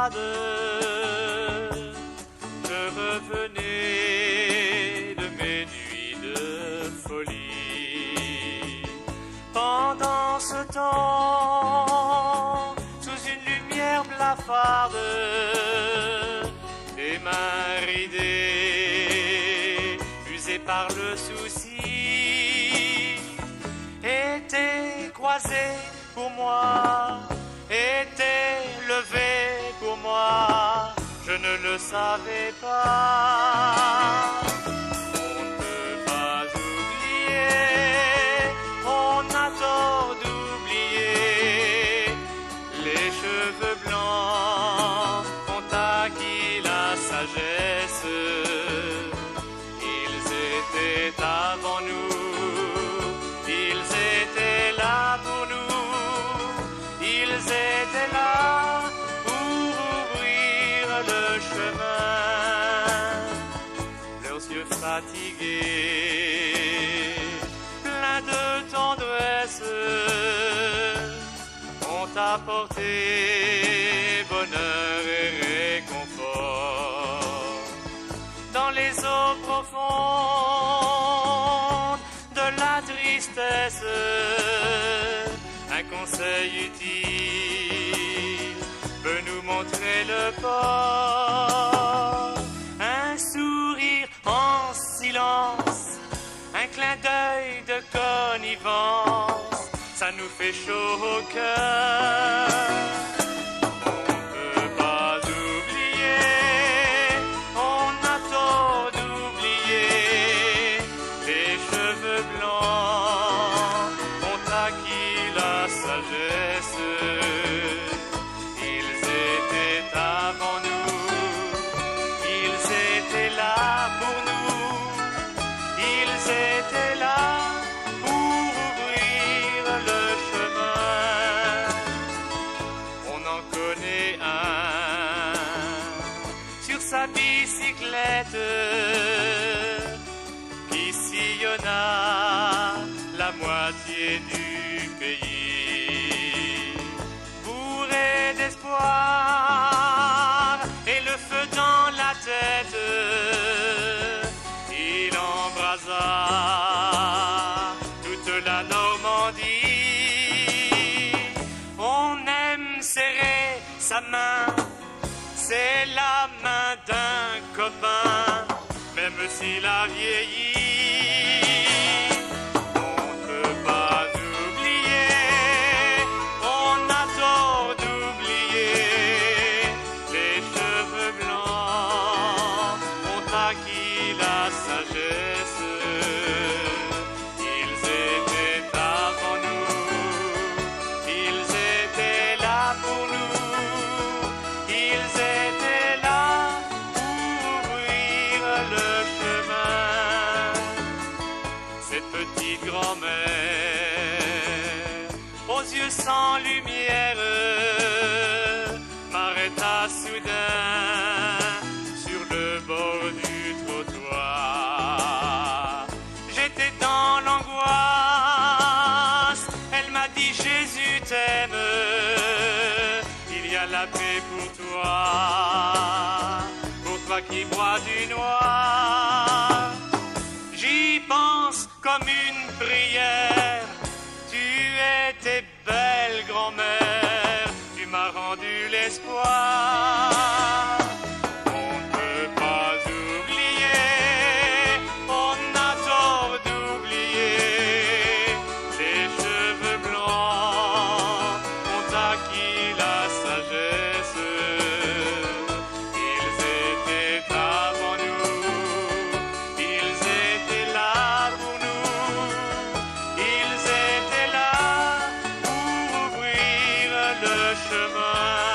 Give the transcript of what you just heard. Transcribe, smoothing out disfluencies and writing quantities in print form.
fade. Je revenais de mes nuits de folie. Pendant ce temps, sous une lumière blafarde, des mains ridées, usées par le souci, étaient croisées pour moi, étaient levées pour moi, je ne le savais pas. On ne peut pas oublier, on a tort d'oublier, les cheveux blancs ont acquis la sagesse, ils étaient avant nous. Ils étaient là pour nous, ils étaient là pour ouvrir le chemin. Leurs yeux fatigués, pleins de tendresse, ont apporté bonheur et réconfort. Dans les eaux profondes de la tristesse, un conseil utile peut nous montrer le port. Un sourire en silence, un clin d'œil de connivence, ça nous fait chaud au cœur. Ils étaient avant nous, ils étaient là pour nous, ils étaient là pour ouvrir le chemin. On en connaît un sur sa bicyclette qui sillonna la moitié du pays. Et le feu dans la tête, il embrasa toute la Normandie. On aime serrer sa main, c'est la main d'un copain, même s'il a vieilli. Grand-mère, aux yeux sans lumière, m'arrêta soudain sur le bord du trottoir. J'étais dans l'angoisse, elle m'a dit Jésus t'aime, il y a la paix pour toi qui bois du noir. J'y pense comme une prière, tu étais belle grand-mère, tu m'as rendu l'espoir. On ne peut pas oublier, on a tort d'oublier, les cheveux blancs ont acquis la sagesse. Ils étaient avant nous, ils étaient là pour nous, ils étaient là pour ouvrir le chemin.